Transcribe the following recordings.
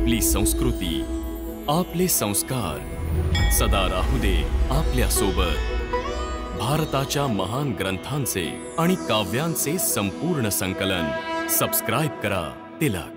आपली संस्कृती, आपले संस्कार सदा राहू दे आपल्या सोबत। भारताच्या महान ग्रंथांचे आणि काव्यांचे संपूर्ण संकलन सबस्क्राइब करा तिलक।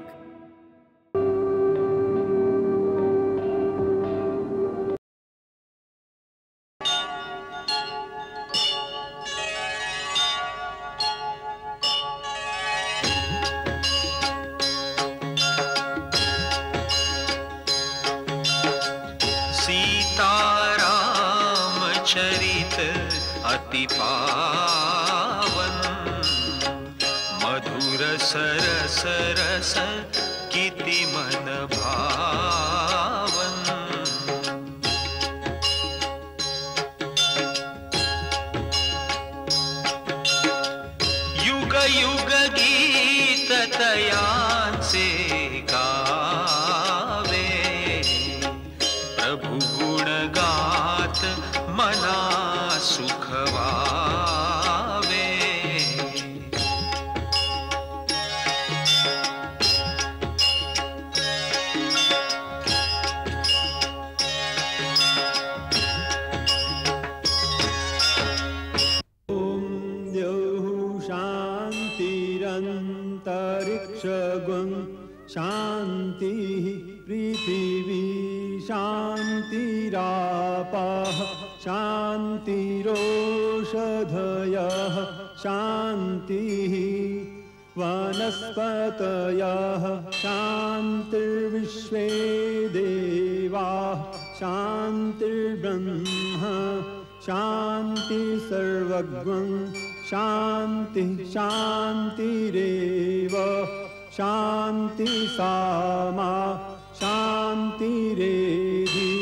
चरित अति पावन, मधुर सरस रस किति मन भावन। युग युग गीत तयांचे गावे, प्रभु गुण गात मना सुखवावे। ओम द्यौः शान्तिरन्तरिक्षगुं शान्तिः पृथिवी शान्तिरापः शान्तिरोषधयः शान्तिः वनस्पतयः शान्तिर्विश्वे देवाः शान्तिर्ब्रह्म शान्ति सर्वगं शान्तिः शान्तिरेव शान्ति सामा शान्तिरेधि।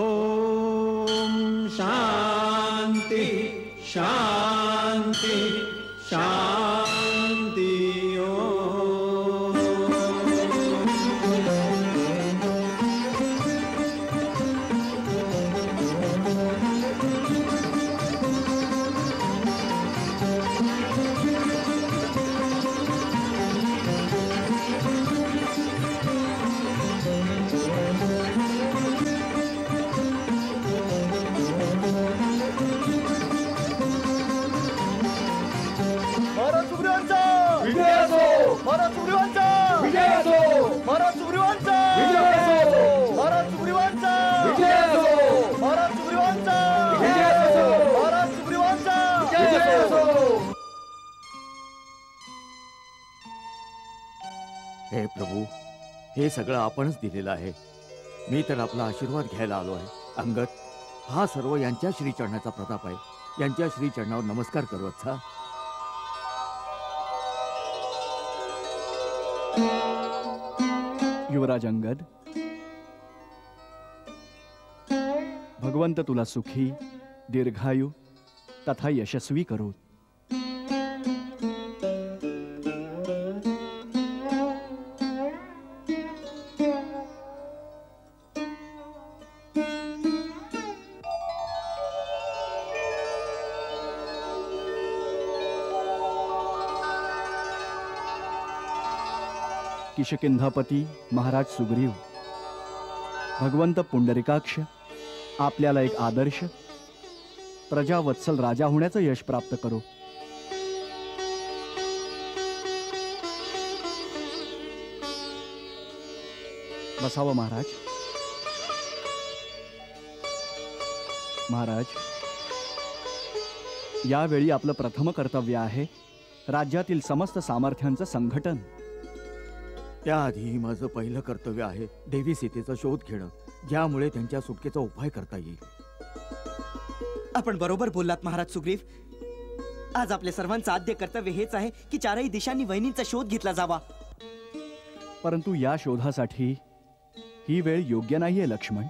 ओम शांति शांति शांति। महाराज सुग्रीवांचा विजय असो। महाराज सुग्रीवांचा विजय असो। महाराज सुग्रीवांचा विजय असो। महाराज सुग्रीवांचा विजय असो। महाराज सुग्रीवांचा विजय असो। हे प्रभू, हे सगळं आपणच दिलेलं आहे। मी तर आपला आशीर्वाद घ्यायला आलो आहे। अंगद, हा सर्व यांच्या श्रीचरणाचा प्रताप आहे। यांच्या श्रीचरणावर नमस्कार करू वत्सा। युवराज अंगद, भगवंत तुला सुखी, दीर्घायु तथा यशस्वी करो। किशकिंधापती महाराज सुग्रीव, भगवंत पुंडरिकाक्ष आपल्याला एक आदर्श प्रजावत्सल राजा होण्याचं यश प्राप्त करो। बसावं महाराज। महाराज, यावेळी आपलं प्रथम कर्तव्य आहे राज्यातील समस्त सामर्थ्यांचं संघटन। त्याआधी माझं पहिलं कर्तव्य आहे देवी सीतेचा शोध घेणं, ज्यामुळे त्यांच्या सुटकेचा उपाय करता येईल। आपण बरोबर बोललात महाराज सुग्रीव। आज आपल्या सर्वांचं आद्य कर्तव्य हेच आहे की चारही दिशांनी वहिनींचा शोध घेतला जावा। परंतु या शोधासाठी ही वेळ योग्य नाहीये लक्ष्मण।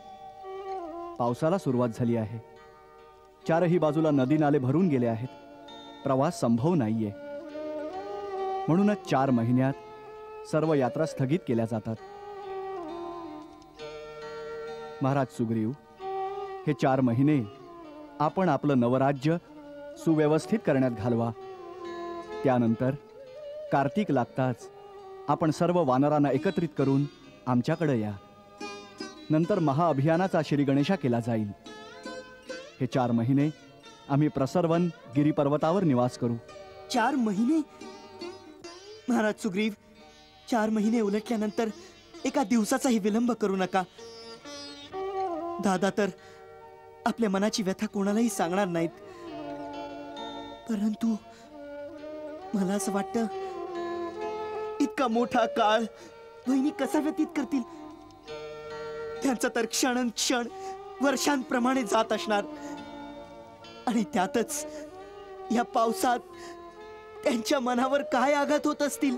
पावसाला सुरुवात झाली आहे, चारही बाजूला नदी नाले भरून गेले आहेत, प्रवास संभव नाहीये। म्हणूनच 4 महिन्यात सर्व यात्रा स्थगित केल्या जातात। महाराज सुग्रीव, हे 4 महिने आपण आपलं नवराज्य सुव्यवस्थित करण्यात घालवा। त्यानंतर कार्तिक लागताच आपण सर्व वानरांना एकत्रित करून आमच्याकडे या. नंतर महाअभियानाचा श्री गणेशा केला जाईल. हे 4 महिने आम्ही प्रसरवन गिरीपर्वतावर निवास करू. 4 महिने? महाराज सुग्रीव, 4 महिने उलटल्यानंतर एका दिवसाचाही विलंब करू नका. दादा तर आपल्या मनाची व्यथा कोणालाही सांगणार नाहीत. परंतु मला असं वाटतं, इतका मोठा काळ वहिनी कसा व्यतीत करतील? त्यांचा तर क्षण वर्षांप्रमाणे जात असणार. आणि त्यातच या पावसात त्यांच्या मनावर काय आघात होत असतील.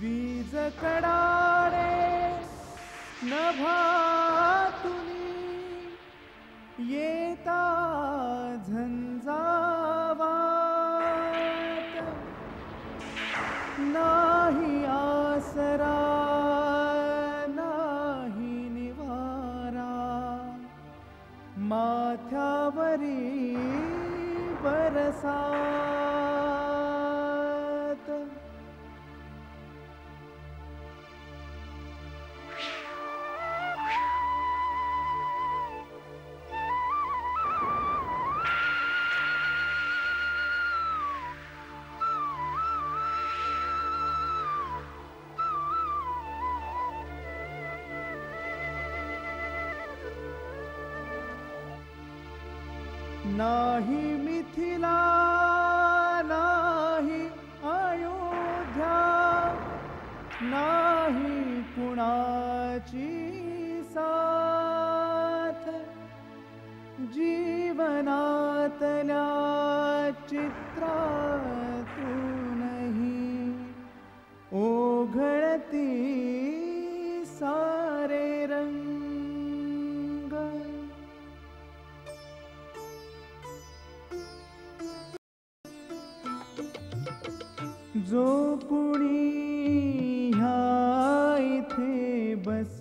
वीज कडाडे नभातून येता झंझावात, नाही आसरा नाही निवारा, माथ्यावरी बरसात. नाही मिथिला नाही अयोध्या, नाही कुणाची साथ, जीवनातल्या चित्रातूनही ओघळती सारे रंग. जो कुणी ह्या इथे बस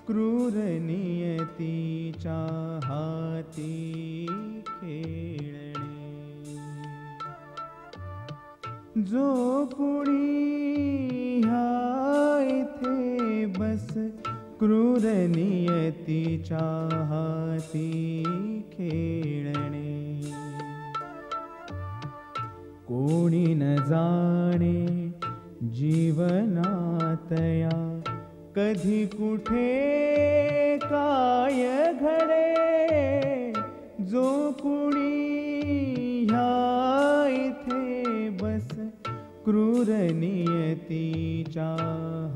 क्रूर नियतीच्या हाती खेळणे, जो कुणी ह्या इथे बस क्रूर नियतीच्या हाती खेळणे, कोणी न जाणे जीवनातया कधी कुठे काय घडे, जो कुणी ह्या इथे बस क्रूर नियतीच्या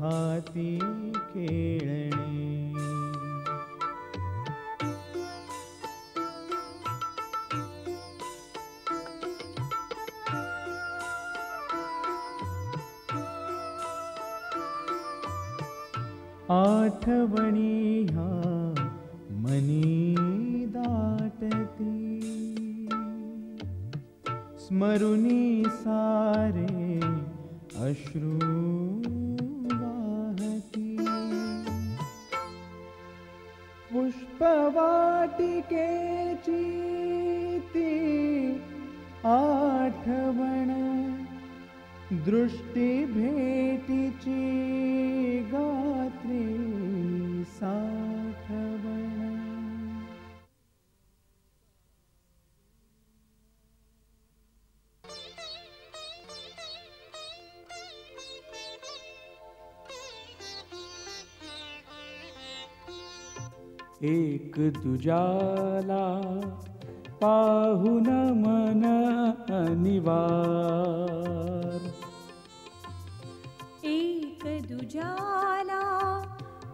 हाती खेळणे. आठवणी ह्या मनी दाटती, स्मरुनी सारे अश्रू वाहती, पुष्पवाटिकेची ती आठवण, दृष्टी भेटीची गात्री साठवण. एक दुजाला पाहून मन अनिवार, एक दुजाला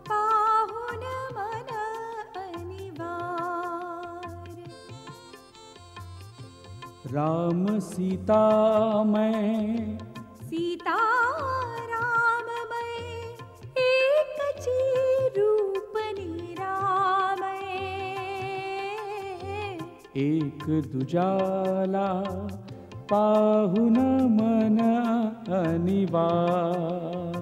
पाहून मन अनिवार, राम सीता मैं सीता राममय एकची रूप निरामय, एक दुजाला पाहून मन अनिवार.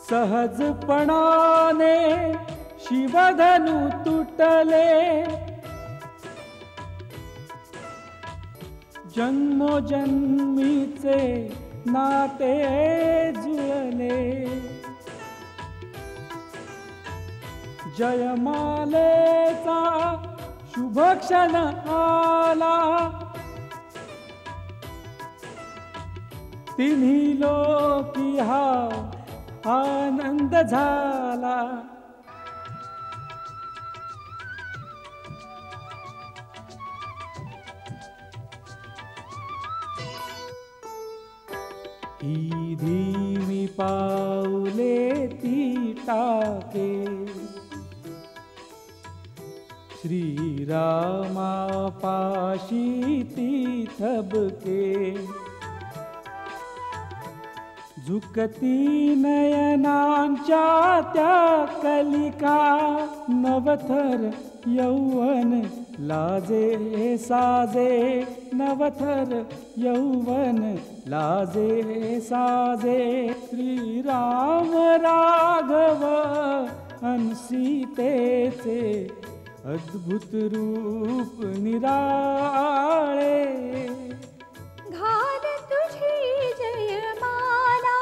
सहजपणाने शिवधनु तुटले, जन्मोजन्मीचे नाते जुळले, जयमालेचा शुभ क्षण आला, तिन्ही लोकी हा आनंद झाला. ही धीमी पाऊले ती टाके, श्रीरामापाशी ती थबके, झुकती नयनांच्या त्या कलिका, नवथर यौवन लाजे साजे, नवथर यौवन लाजे साजे. श्रीराम राघव अन सीतेचे अद्भुत रूप निराळे, घाल तुझी जयमाला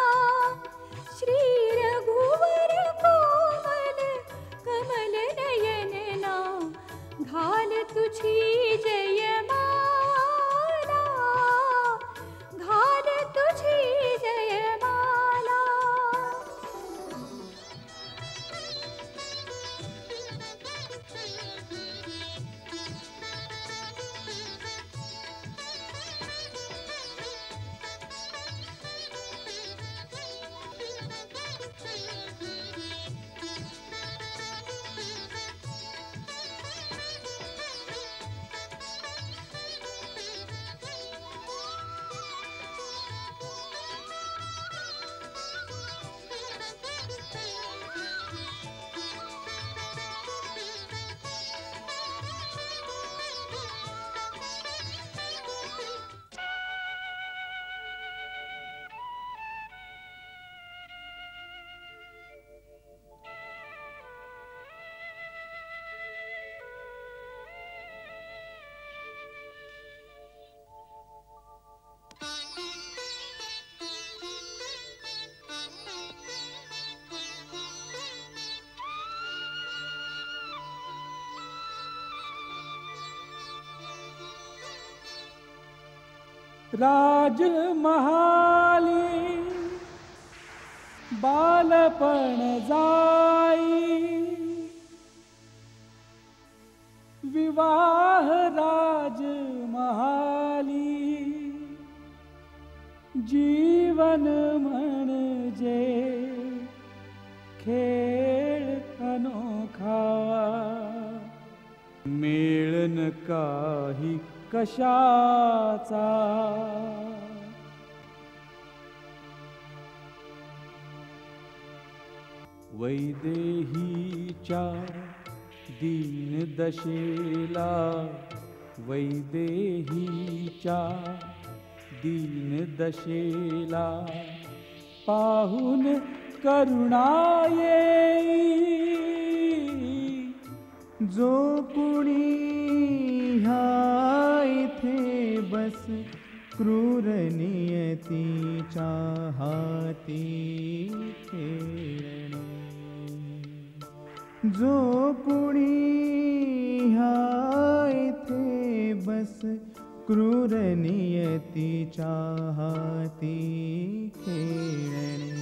श्री रघुवर कोमल कमल नयनना, घाल तुझी जयमाला, घाल तुझी जयमाला. राजमहाली बालपण जाई, विवाह राजमहाली, जीवन म्हणजे खेळ अनोखा, मेळन काही कशाचा. वैदेहीच्या दीनदशेला, वैदेहीच्या दीनदशेला, पाहून करुणा येई, जो कुणी ह्या इथे बस क्रूर नियतीच्या हाती खेळणे, जो कुणी ह्या इथे बस क्रूर नियतीच्या हाती खेळणे.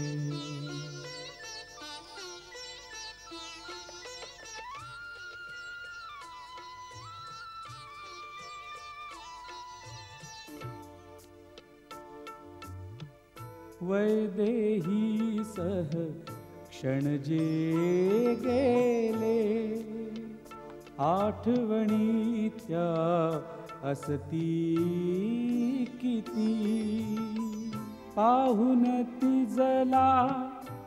वैदेही सह क्षण जे गेले, आठवणी त्या असती किती, पाहून तिजला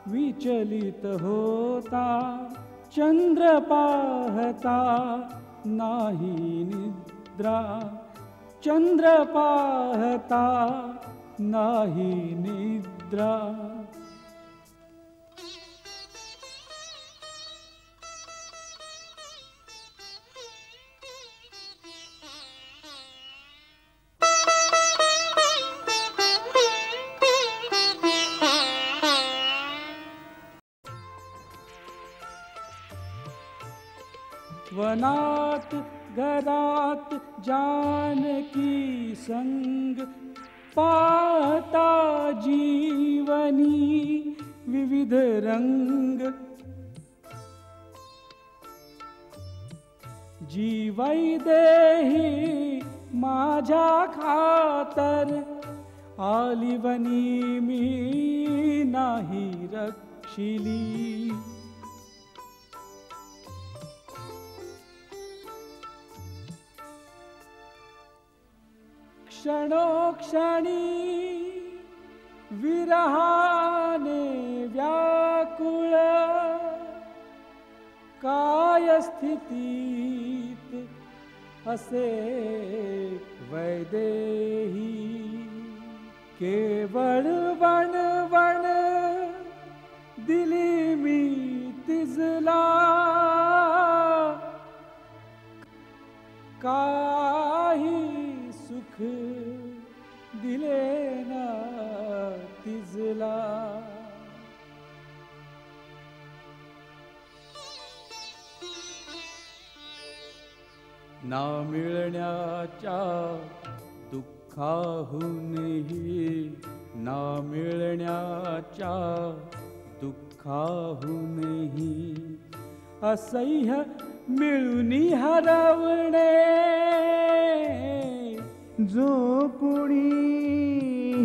विचलित होता, चंद्र पाहता नाही निद्रा, चंद्र पाहता नाही निद्रा. वनात घरात जानकी संग पाहता जीवनी विविध रंग जीवै देही माझ्या खातर आलिवनी मी नाही रक्षिली क्षणोक्षणी विरहाने व्याकुळ काय स्थितीत असे वैदेही केवळ वणवण दिली मी तिजला काही सुख दिले ना तिजला ना मिळण्याच्या दुःखाहूनही ना मिळण्याच्या दुःखाहूनही असह्य मिळूनी हरवणे जो कुणी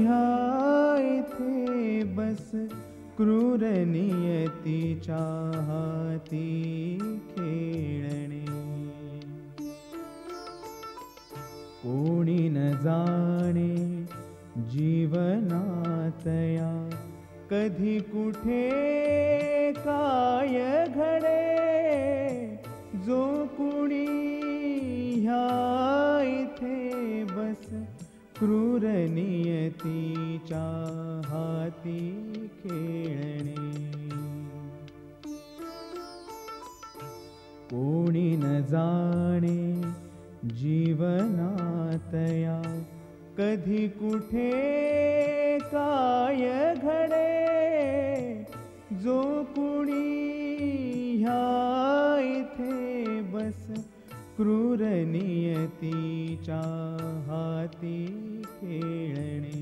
हायथे बस क्रूर नियतीच्या हाती खेळणे कोणी न जाणे जीवनातया कधी कुठे काय घडे जो कुणी ह्या इथे बस क्रूर नियतीच्या हाती खेळणे कोणी न जाणे जीवनातया कधी कुठे काय घडे जो कुणी ह्या इथे बस क्रूर नियतीच्या हाती खेळणे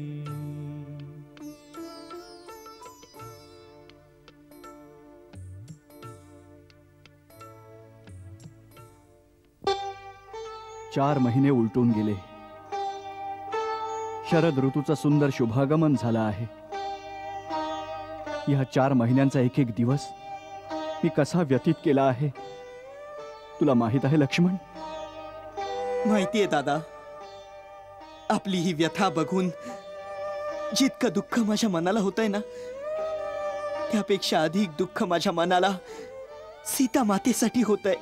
4 महिने उलटून गेले. शरद ऋतूचं सुंदर शुभागमन झालं आहे. या 4 महिन्यांचा एक एक दिवस मी कसा व्यतीत केला आहे तुला माहित आहे लक्ष्मण? माहितीये दादा. आपली ही व्यथा बघून जितकं दुःख माझ्या मनाला होतंय ना त्यापेक्षा अधिक दुःख माझ्या मनाला सीता मातेसाठी होतंय.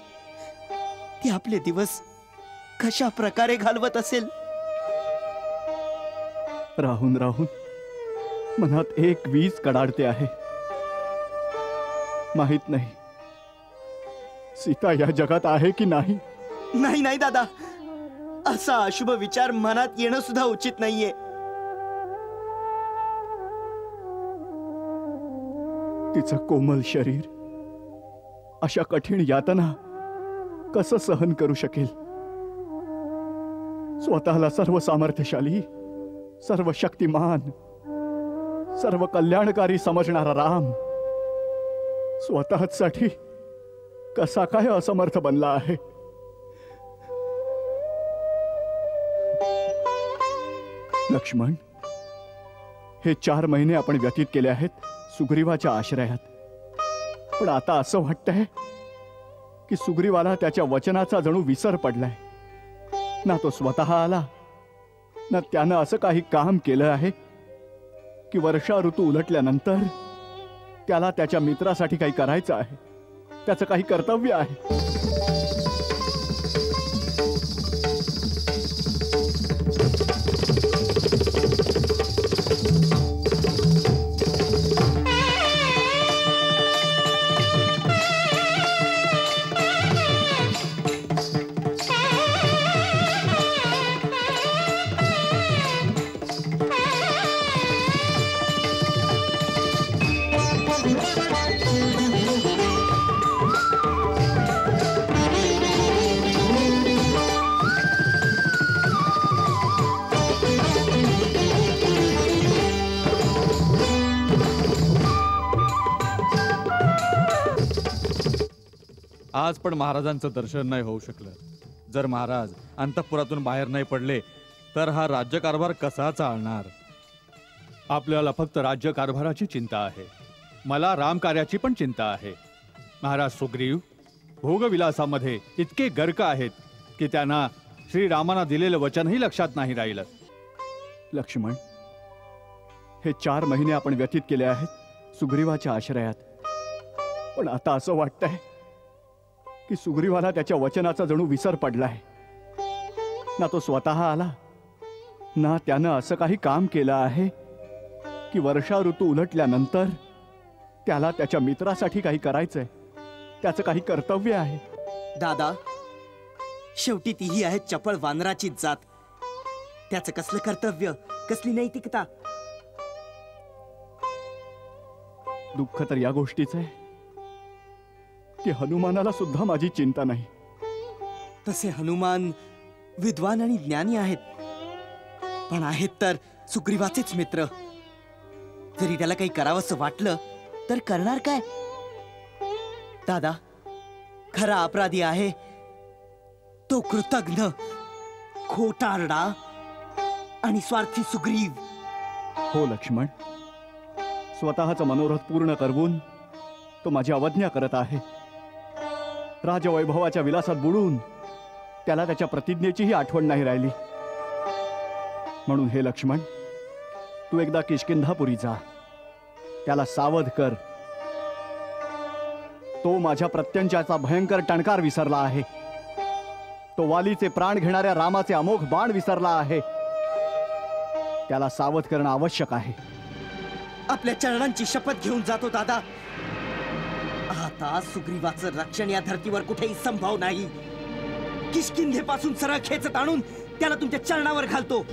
ती आपले दिवस कशा प्रकारे घालवत असेल. राहून राहून मनात एक वीज कडाडते आहे. माहित नाही सीता या जगात आहे की नाही. नाही नाही दादा, असा अशुभ विचार मनात येणं सुद्धा उचित नाहीये. तिचं कोमल शरीर अशा कठीण यातना कसं सहन करू शकेल. स्वतःला सर्व सामर्थ्यशाली, सर्व शक्तिमान, सर्व कल्याणकारी समजणारा राम स्वतःसाठी कसा काय असमर्थ बनला आहे. लक्ष्मण, हे 4 महिने आपण व्यतीत केले आहेत सुग्रीवाच्या आश्रयात. पण आता असं वाटतंय की सुग्रीवाला त्याच्या वचनाचा जणू विसर पडलाय. ना तो स्वतः आला ना त्यानं असं काही काम केलं आहे की वर्षा ऋतू उलटल्यानंतर त्याला त्याच्या मित्रासाठी काही करायचं आहे, त्याचं काही कर्तव्य आहे. आज पण महाराजांचं दर्शन नाही होऊ शकलं. जर महाराज अंतःपुरातून बाहेर नाही पडले तर हा राज्यकारभार कसा चालणार? आपल्याला फक्त राज्यकारभाराची चिंता आहे. मला रामकार्याची पण चिंता आहे. महाराज सुग्रीव भोगविलासामध्ये इतके गर्क आहेत की त्यांना श्रीरामांना दिलेलं वचनही लक्षात नाही राहिलं. लक्ष्मण, हे 4 महिने आपण व्यतीत केले आहेत सुग्रीवाच्या आश्रयात. पण आता असं वाटतंय की सुग्रीवाला त्याच्या वचनाचा जणू विसर पडलाय. ना तो स्वतः आला, ना त्यानं असं काही काम केलं आहे की वर्षा ऋतू उलटल्यानंतर त्याला त्याच्या मित्रासाठी काही करायचंय, त्याचं काही कर्तव्य आहे. दादा, शेवटी तीही आहे चपळ वानराची जात. त्याचं कसलं कर्तव्य, कसली नैतिकता? दुःख तर या गोष्टीचं आहे की हनुमानाला सुद्धा माझी चिंता नाही. तसे हनुमान विद्वान आणि ज्ञानी आहेत, पण आहेत तर सुग्रीवाचेच मित्र. जरी त्याला काही करावंसं वाटलं तर करणार काय? दादा, खरा अपराधी आहे तो कृतज्ञ, खोटारडा आणि स्वार्थी सुग्रीव. हो लक्ष्मण, स्वतःचं मनोरथ पूर्ण करवून तो माझी अवज्ञा करत आहे. राजवैभवाच्या विलासात बुडून त्याला त्याच्या प्रतिज्ञेचीही आठवण नाही राहिली. म्हणून हे लक्ष्मण, तू एकदा किष्किंधापुरी जा, त्याला सावध कर. तो माझ्या प्रत्यंच्याचा भयंकर टणकार विसरला आहे. तो वालीचे प्राण घेणाऱ्या रामाचे अमोघ बाण विसरला आहे. त्याला सावध करणं आवश्यक आहे. आपल्या चरणांची शपथ घेऊन जातो दादा. आता सुग्रीवाचं रक्षण या धर्तीवर कुठेही संभव नाही. किष्किंधेपासून सरळ खेचत आणून त्याला तुमच्या चरणावर घालतो.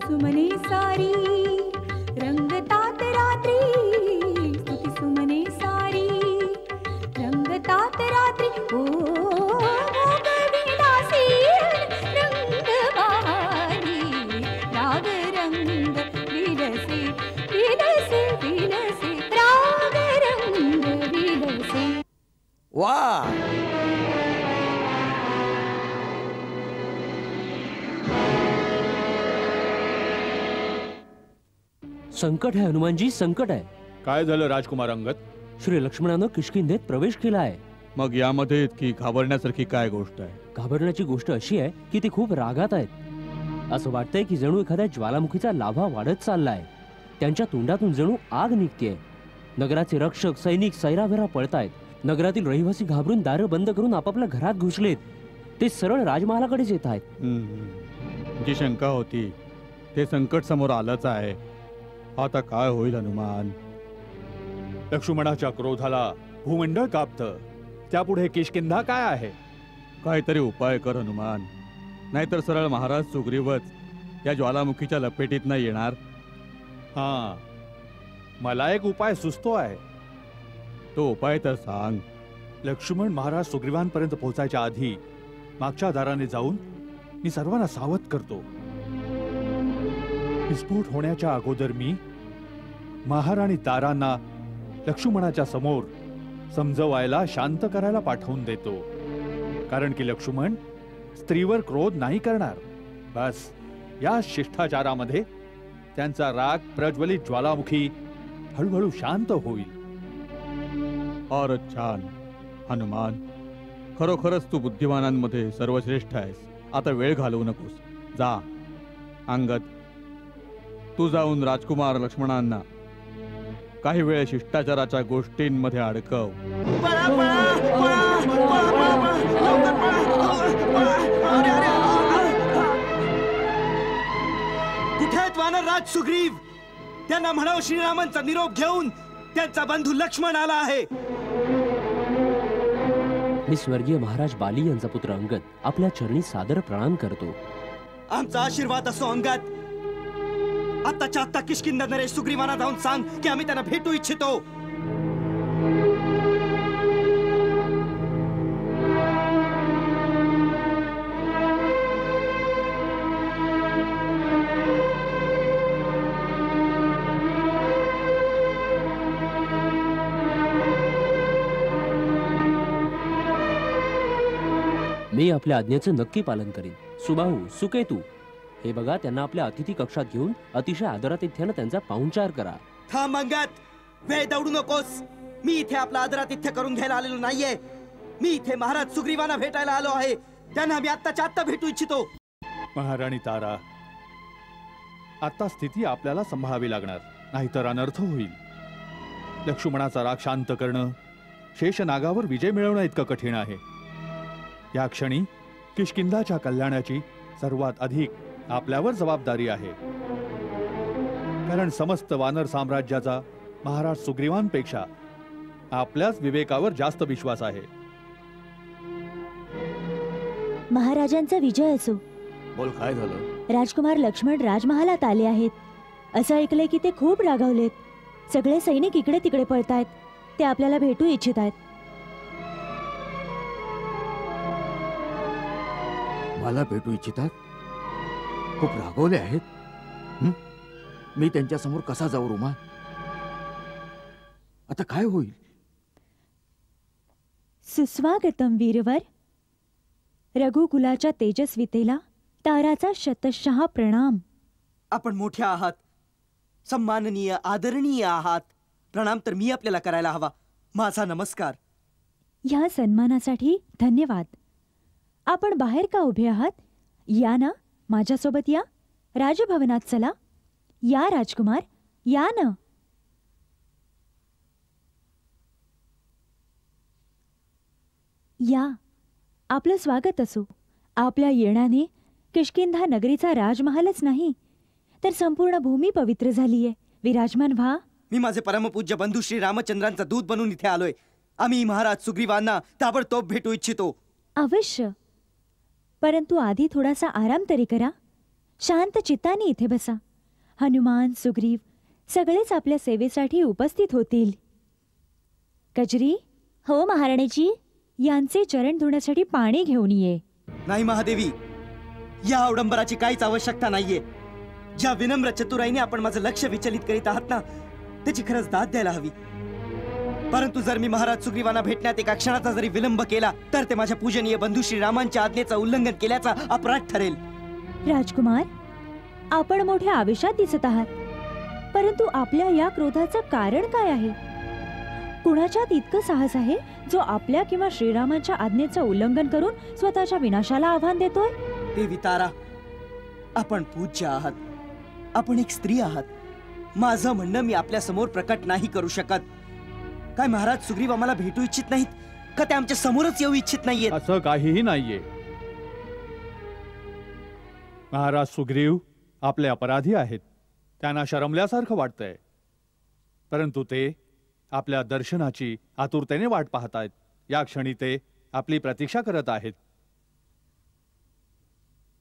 सुमने सारी रंगतात रात्री, स्तुती सुमने सारी रंगतात रात्री. ओ भोगविलासी रंगवारी, राग रंग विलसे विलसे विलसे, राग रंग विलसे. वा, संकट आहे हनुमानजी, संकट आहे. काय झालं राजकुमार अंगद? श्री लक्ष्मणानं किष्किंधेत प्रवेश केला आहे. मग यामध्ये इतकी घाबरण्यासारखी काय गोष्ट आहे? घाबरण्याची गोष्ट अशी आहे की ते खूप रागात आहेत. असं वाटतंय की जणू एखाद्या ज्वालामुखीचा लाभा वाढत चाललाय. त्यांच्या तोंडातून जणू आग निघतेय. नगराचे रक्षक सैनिक सैराभैरा पळतायत. नगरातील रहिवासी घाबरून दारं बंद करून आपापल्या घरात घुसलेत. ते सरळ राजमहालाकडेच येत आहेत. जी शंका होती ते संकट समोर आलंच आहे. आता काय होईल हनुमान? लक्ष्मणाच्या क्रोधाला भूमंडळ कापतं, त्यापुढे किष्किंधा काय आहे? काहीतरी उपाय कर हनुमान, नाहीतर सरळ महाराज सुग्रीवच या ज्वालामुखीच्या लपेटीत नाही येणार. हा, मला एक उपाय सुचतो आहे. तो उपाय तर सांग. लक्ष्मण महाराज सुग्रीवांपर्यंत पोहोचायच्या आधी मागच्या दाराने जाऊन मी सर्वांना सावध करतो. विस्फोट होण्याच्या अगोदर मी महाराणी तारांना लक्ष्मणाच्या समोर समजवायला, शांत करायला पाठवून देतो. कारण की लक्ष्मण स्त्रीवर क्रोध नाही करणार. बस या शिष्टाचारामध्ये त्यांचा राग प्रज्वलित ज्वालामुखी हळूहळू शांत होईल. फारच छान हनुमान, खरोखरच तू बुद्धिमानांमध्ये सर्वश्रेष्ठ आहेस. आता वेळ घालवू नकोस, जा. अंगद, तू जाऊन राजकुमार लक्ष्मणांना काही वेळ शिष्टाचाराच्या गोष्टींमध्ये अडकव. कुठे आहेत वानरराज सुग्रीव? त्यांना म्हणावं श्रीरामांचा निरोप घेऊन त्यांचा बंधू लक्ष्मण आला आहे. मी स्वर्गीय महाराज बाली यांचा पुत्र अंगद आपल्या चरणी सादर प्रणाम करतो. आमचा आशीर्वाद असो अंगद. आत्ताच्या आत्ता किष्किंधा नरेश सुग्रीवांना जाऊन सांग की आम्ही त्यांना भेटू इच्छितो. मी आपल्या आज्ञेचे नक्की पालन करीन. सुबाहू, सुकेतू, हे बघा, त्यांना आपल्या अतिथी कक्षात घेऊन अतिशय आदरातिथ्यानं त्यांचा पाहुणचार करा. थांब अंगद, वेळ दौडू नकोस. मी इथे आपला आदरातिथ्य करून घ्यायला आलेलो नाहीये. मी इथे महाराज सुग्रीवांना भेटायला आलो आहे. त्यांना मी आत्ताच्या आत्ता भेटू इच्छितो. महाराणी तारा, आता स्थिती आपल्याला सांभाळावी लागणार, नाहीतर अनर्थ होईल. लक्ष्मणाचा राग शांत करणं शेषनागावर विजय मिळवणं इतकं कठीण आहे. या क्षणी किष्किंधाच्या कल्याणाची सर्वात अधिक आपल्यावर जबाबदारी आहे. कारण समस्त वानर साम्राज्याचा महाराज सुग्रीवांपेक्षा आपल्याच विवेकावर जास्त विश्वास आहे. महाराजांचा विजय असो. बोल, काय झालं? राजकुमार लक्ष्मण राजमहालात आले आहेत. असं ऐकलंय की ते खूप रागावलेत. सगळे सैनिक इकडे तिकडे पळतायत. ते आपल्याला भेटू इच्छित आहेत. मला भेटू इच्छितात? खूप रागवले आहेत. मी त्यांच्या समोर कसा जाऊ रुमा? आता काय होईल? सुस्वागतम वीरवर. रघुकुलाच्या तेजस्वितेला ताराचा शतशः प्रणाम. आपण मोठ्या आहात, सन्माननीय, आदरणीय आहात. प्रणाम तर मी आपल्याला करायला हवा. माझा नमस्कार. ह्या सन्मानासाठी धन्यवाद. आपण बाहेर का उभे आहात? या ना, माझ्यासोबत या. राजभवनात चला. या राजकुमार, या ना. या, आपलं स्वागत असो. आपल्या येण्याने किष्किंधा नगरीचा राजमहालच नाही तर संपूर्ण भूमी पवित्र झालीये. विराजमान व्हा. मी माझे परमपूज्य बंधू श्री रामचंद्रांचा दूत बनून इथे आलोय. आम्ही महाराज सुग्रीवांना ताबडतोब भेटू इच्छितो. अवश्य, परंतु आधी थोडासा आराम तरी करा. शांत चित्ताने इथे बसा. हनुमान, सुग्रीव सगळेच आपल्या सेवेसाठी उपस्थित होतील. कजरी. हो महाराणीजी. यांचे चरण धुण्यासाठी पाणी घेऊन ये. नाही महादेवी, या अवडंबराची काहीच आवश्यकता नाहीये. ज्या विनम्र चतुराईने आपण माझं लक्ष विचलित करीत आहात ना, त्याची खरंच दाद द्यायला हवी. परंतु जर मी महाराज सुग्रीवांना भेटण्यात एका क्षणाचा जरी विलंब केला तर ते माझ्या पूजनीय बंधू श्री रामांच्या आज्ञेचं उल्लंघन केल्याचा अपराध ठरेल. राजकुमार, आपण मोठ्या आवेशात दिसत आहात, परंतु आपल्या या क्रोधाचं कारण काय आहे? कुणाच्यात इतकं साहस आहे जो आपल्या किंवा श्रीरामांच्या आज्ञेचं उल्लंघन करून स्वतःच्या विनाशाला आव्हान देतोय? देवी तारा, आपण पूज्य आहात. आपण एक स्त्री आहात. माझं म्हणणं मी आपल्या समोर प्रकट नाही करू शकत. काय महाराज सुग्रीव आम्हाला भेटू इच्छित नाहीत का? ते आमच्या समोरच येऊ इच्छित नाहीयेत? असं काहीही नाहीये. महाराज सुग्रीव आपले अपराधी आहेत. त्यांना शरमल्यासारखं वाटतंय, परंतु ते आपल्या दर्शनाची आतुरतेने वाट पाहतायत. या क्षणी ते आपली प्रतीक्षा करत आहेत.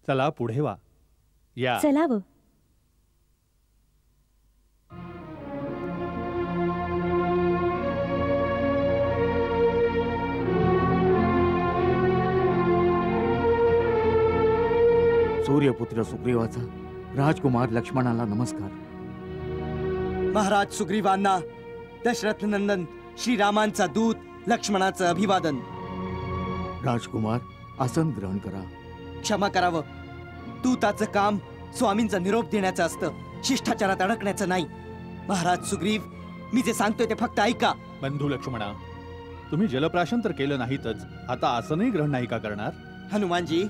चला पुढे वा. या. चलावं. सूर्यपुत्र सुग्रीवाचा राजकुमार लक्ष्मणाला नमस्कार. महाराज सुग्रीवांना दशरथ नंदन श्रीरामांचा दूत लक्ष्मणाचं अभिवादन. राजकुमार, आसन ग्रहण करा. क्षमा करावं. दूताचं काम स्वामींचा निरोप देण्याचं असतं, शिष्टाचारात अडकण्याचं नाही. महाराज सुग्रीव, मी जे सांगतोय ते फक्त ऐका. बंधू लक्ष्मणा, तुम्ही जलप्राशन तर केलं नाहीतच, आता आसनही ग्रहण नाही का करणार? हनुमानजी,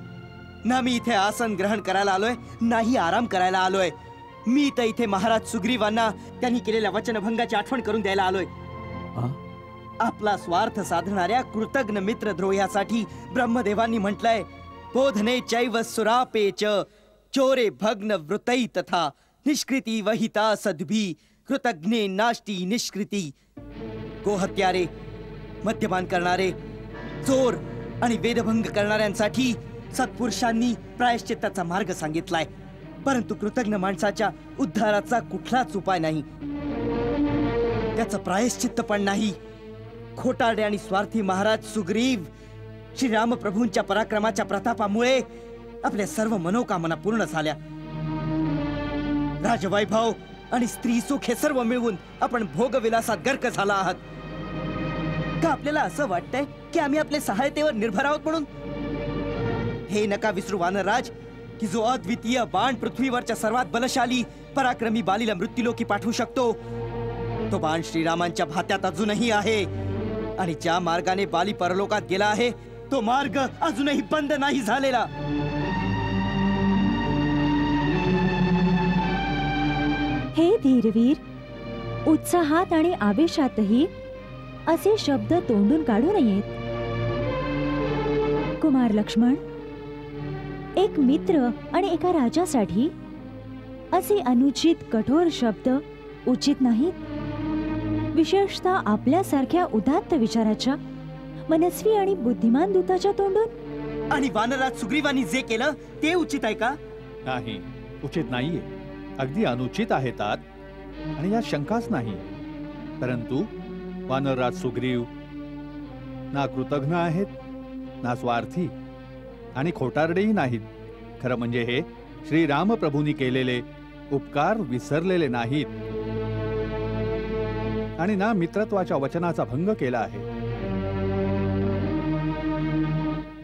ना मी इथे आसन ग्रहण करायला आलोय, नाही आराम करायला आलोय. मी तर इथे महाराज सुग्रीवांना त्यांनी केलेल्या वचनभंगाची आठवण करून द्यायला आलोय. आपला स्वार्थ साधणाऱ्या कृतज्ञ मित्र द्रोह्यासाठी ब्रह्मदेवांनी म्हटलंय, बोधने चैव सुरापे च चोरे भग्न वृतई तथा निष्कृति वहिता सद्भी कृतज्ञे नाष्टी निष्कृती. गोहत्यारे, मद्यपान करणारे, चोर आणि वेदभंग करणाऱ्यांसाठी सत्पुरुषांनी प्रायश्चित्ताचा मार्ग सांगितलाय, परंतु कृतज्ञ माणसाच्या उद्धाराचा कुठलाच उपाय नाही, त्याचं प्रायश्चित्त पण नाही. खोटारडे आणि स्वार्थी महाराज सुग्रीव श्रीराम प्रभूंच्या पराक्रमाच्या प्रतापामुळे आपल्या सर्व मनोकामना पूर्ण झाल्या. राजवैभव आणि स्त्री सुख हे सर्व मिळवून आपण भोगविलासात गर्क झाला आहात. का आपल्याला असं वाटतंय की आम्ही आपल्या सहायतेवर निर्भर आहोत म्हणून? हे नका विसरू वानरराज की जो अद्वितीय बाण पृथ्वीवरच्या सर्वात बलशाली पराक्रमी बालीला मृत्यूलोकी पाठवू शकतो, तो बाण श्रीरामांच्या भात्यात अजूनही आहे. आणि ज्या मार्गाने बाली परलोकात गेला आहे तो मार्ग अजूनही बंद नाही झालेला. हे धीरवीर, उत्साहात आणि आवेशातही असे शब्द तोंडून काढू नयेत. कुमार लक्ष्मण, एक मित्र आणि एका राजासाठी असे अनुचित कठोर शब्द उचित नाहीत. विशेषतः आपल्यासारख्या उदात्त विचाराच्या मनस्वी आणि बुद्धिमान दूताच्या तोंडून. आणि वानरराज सुग्रीवांनी जे केलं ते उचित आहे का? नाही, उचित नाहीये. अगदी अनुचित आहे तात, आणि यात शंकाच नाही. परंतु वानरराज सुग्रीव ना कृतज्ञ आहेत, ना स्वार्थी आणि खोटारडेही नाहीत. खरं म्हणजे हे श्रीराम प्रभूंनी केलेले उपकार विसरलेले नाहीत, आणि ना मित्रत्वाच्या वचनाचा भंग केला आहे.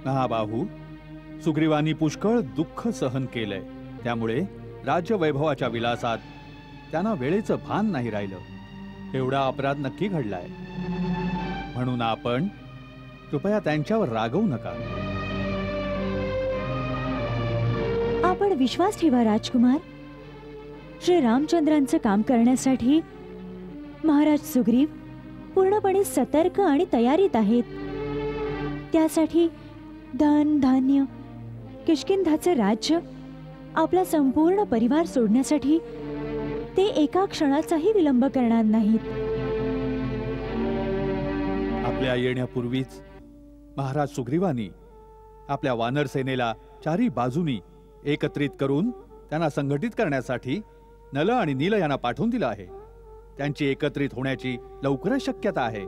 महाबाहू, सुग्रीवांनी पुष्कळ दुःख सहन केलंय, त्यामुळे राज्य वैभवाच्या विलासात त्यांना वेळेचं भान नाही राहिलं. एवढा अपराध नक्की घडलाय, म्हणून आपण कृपया त्यांच्यावर रागवू नका. आपण विश्वास ठेवा राजकुमार. श्री रामचंद्रांचं काम करण्यासाठी महाराज सुग्रीव पूर्णपणे सतर्क आणि तयारीत आहेत. त्यासाठी धन धान्य, किष्किंधाचे राज्य, आपला संपूर्ण परिवार सोडण्यासाठी ते एका क्षणाचाही विलंब करणार नाहीत. आपल्या येण्यापूर्वीच महाराज सुग्रीवांनी आपल्या वानर सेनेला चारी बाजूनी एकत्रित करून त्यांना संघटित करण्यासाठी नल आणि नील यांना पाठवून दिलं आहे. त्यांची एकत्रित होण्याची लवकरच शक्यता आहे.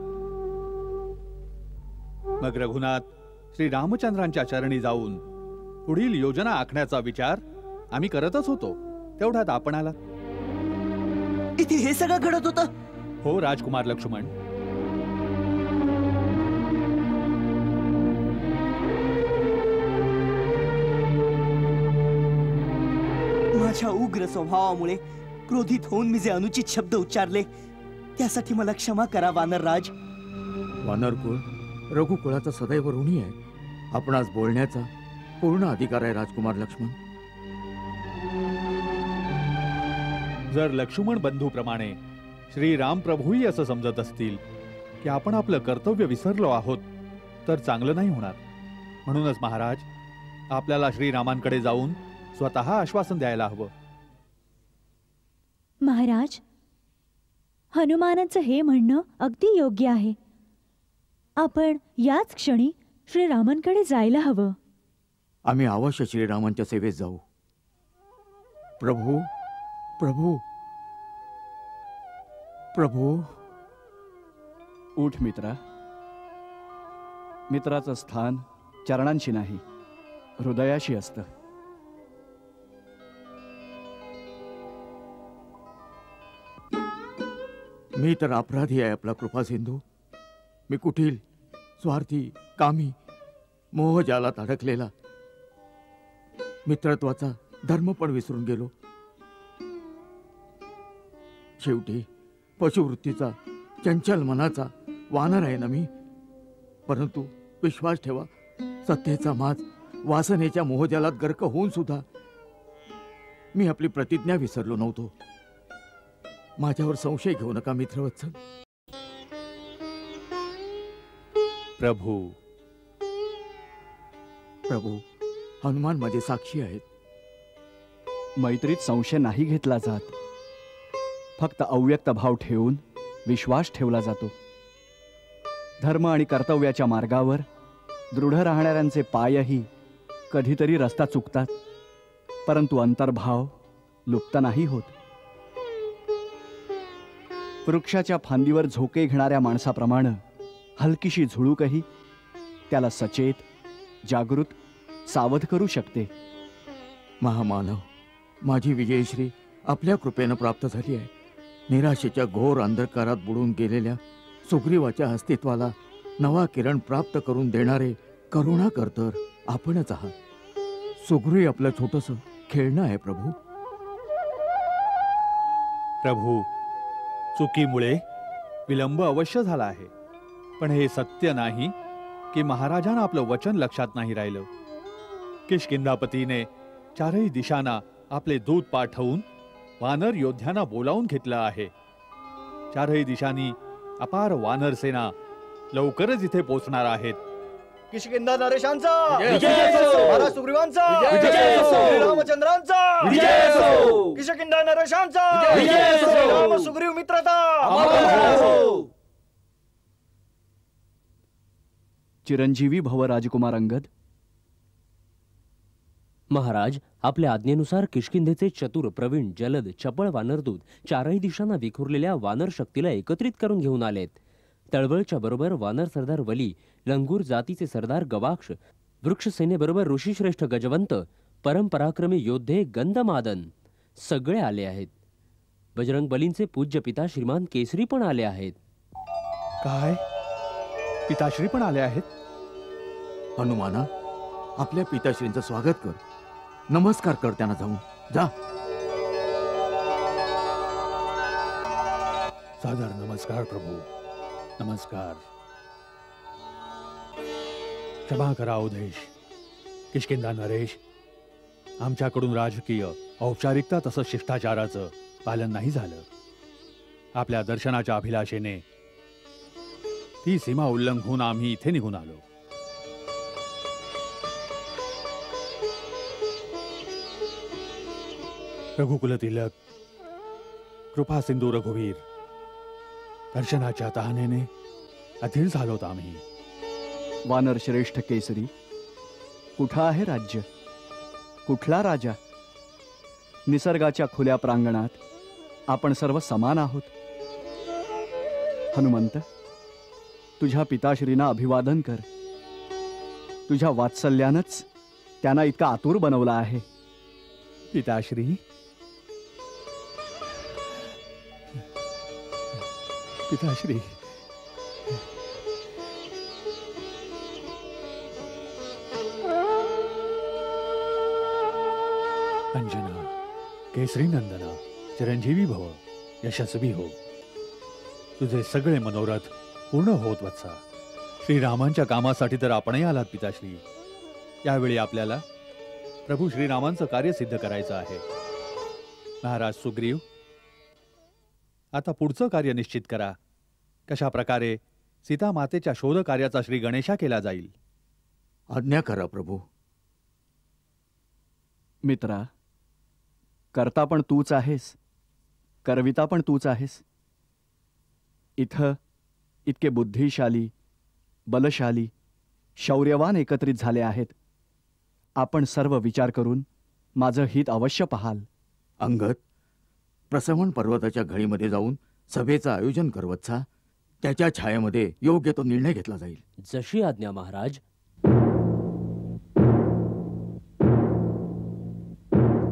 मग रघुनाथ श्री रामचंद्रांच्या चरणी जाऊन पुढील योजना आखण्याचा विचार आम्ही करतच होतो, तेवढ्यात आपण आलात. इथे हे सगळं घडत होतं? हो राजकुमार लक्ष्मण. माझ्या उग्र स्वभावामुळे क्रोधित होऊन मी जे अनुचित शब्द उच्चारले त्यासाठी मला क्षमा करा वानरराज. वानरकुळ रघुकुळाचा सदैव ऋणी आहे. आपणास बोलण्याचा पूर्ण अधिकार आहे राजकुमार लक्ष्मण. जर लक्ष्मण बंधूप्रमाणे श्रीराम प्रभूही असं समजत असतील की आपण आपलं कर्तव्य विसरलो आहोत तर चांगलं नाही होणार. म्हणूनच महाराज, आपल्याला श्रीरामांकडे जाऊन स्वतः आश्वासन द्यायला हवं. महाराज, हनुमानाचं हे म्हणणं अगदी योग्य आहे. आपण याच क्षणी श्रीरामांकडे जायला हवं. आम्ही अवश्य श्रीरामांच्या सेवेत जाऊ. प्रभू, प्रभू, प्रभू. उठ मित्रा. मित्राचं स्थान चरणांशी नाही, हृदयाशी असतं. मी तर अपराधी आहे आपला कृपा सिंधू. मी कुटील, स्वार्थी, कामी, मोहजालात अडकलेला, मित्रत्वाचा धर्म पण विसरून गेलो. शेवटी पशुवृत्तीचा, चंचल मनाचा वानर आहे ना मी. परंतु विश्वास ठेवा, सत्तेचा माज, वासनेच्या मोहजालात गर्क होऊन सुद्धा मी आपली प्रतिज्ञा विसरलो नव्हतो. माझ्यावर संशय घेऊ नका मित्रवत्सल. प्रभू, प्रभू, हनुमान माझे साक्षी आहेत. मैत्रीत संशय नाही घेतला जात, फक्त अव्यक्त भाव ठेवून विश्वास ठेवला जातो. धर्म आणि कर्तव्याच्या मार्गावर दृढ राहणाऱ्यांचे पायही कधीतरी रस्ता चुकतात, परंतु अंतर्भाव लुप्त नाही होत. वृक्षाच्या फांदीवर झोके घेणाऱ्या माणसाप्रमाणे हलकीशी झुळूकही त्याला सचेत, जागृत, सावध करू शकते. महामानव, माझी विजयश्री आपल्या कृपेनं प्राप्त झाली आहे. निराशेच्या घोर अंधकारात बुडून गेलेल्या सुग्रीवाच्या अस्तित्वाला नवा किरण प्राप्त करून देणारे करुणा कर्तर आपणच आहात. सुग्रीव आपलं छोटंसं खेळणं आहे प्रभू. प्रभू, चुकीमुळे विलंब अवश्य झाला आहे, पण हे सत्य नाही की महाराजांना आपलं वचन लक्षात नाही राहिलं. किष्किंधापतीने चारही दिशांना आपले दूत पाठवून वानर योद्ध्यांना बोलावून घेतलं आहे. चारही दिशांनी अपार वानर सेना लवकरच इथे पोहोचणार आहेत. किष्किंधा नरेशांचा विजय असो! महाराज सुग्रीवांचा विजय असो! रामचंद्रांचा विजय असो! किष्किंधा नरेशांचा विजय असो! राम सुग्रीव मित्रता चिरंजीवी भव राजकुमार अंगद. महाराज, आपल्या आज्ञेनुसार किष्किंधेचे चतुर, प्रवीण, जलद, चपळ वानरदूत चारही दिशांना विखुरलेल्या वानर शक्तीला एकत्रित करून घेऊन आलेत. तळवळच्या बरोबर वानर सरदार वली, लंगूर जातीचे सरदार गवाक्ष, वृक्ष सेनेबरोबर ऋषीश्रेष्ठ गजवंत, परमपराक्रमी योद्धे गंधमादन सगळे आले आहेत. बजरंग बलींचे पूज्य पिता श्रीमान केसरी पण आले आहेत. काय? पिताश्री पण आले आहेत? हनुमाना, आपल्या पिताश्रींचं स्वागत कर, नमस्कार कर त्यांना. जाऊन जा. सादर नमस्कार प्रभू, नमस्कार. क्षमा करा उदेश. किष्किंधा नरेश, आमच्याकडून राजकीय औपचारिकता तसंच शिष्टाचाराचं पालन नाही झालं. आपल्या दर्शनाच्या अभिलाषेने ती सीमा उल्लंघून आम्ही इथे निघून आलो. रघुकुल तिलक, कृपा सिंधू रघुवीर, दर्शनाच्या तहानेने अधीर झालोत आम्ही. वानर श्रेष्ठ केसरी, कुठं आहे राज्य? कुठला राजा? निसर्गाच्या खुल्या प्रांगणात आपण सर्व समान आहोत. हनुमंत, तुझ्या पिताश्रींना अभिवादन कर. तुझ्या वात्सल्यानंच त्यांना इतका आतुर बनवला आहे. पिताश्री, पिताश्री, अंजना, केसरी नंदना, चिरंजीवी भव, यशस्वी हो. तुझे सगळे मनोरथ पूर्ण होत वत्सा. श्रीरामांच्या कामासाठी तर आपणही आलात पिताश्री. यावेळी आपल्याला प्रभू श्रीरामांचं कार्य सिद्ध करायचं आहे. महाराज सुग्रीव, आता पुढचं कार्य निश्चित करा. कशा प्रकारे सीता मातेच्या शोध कार्याचा श्री गणेशा केला जाईल. आज्ञा करा प्रभू. मित्रा, करता पण तूच आहेस, करविता पण तूच आहेस. इथं इतके बुद्धिशाली, बलशाली, शौर्यवान एकत्रित झाले आहेत. आपण सर्व विचार करून माझं हित अवश्य पाहाल. अंगद, प्रसवण पर्वताच्या घळीमध्ये जाऊन सभेचं आयोजन कर वत्सा. त्याच्या छायेमध्ये योग्य तो निर्णय घेतला जाईल. जशी आज्ञा महाराज.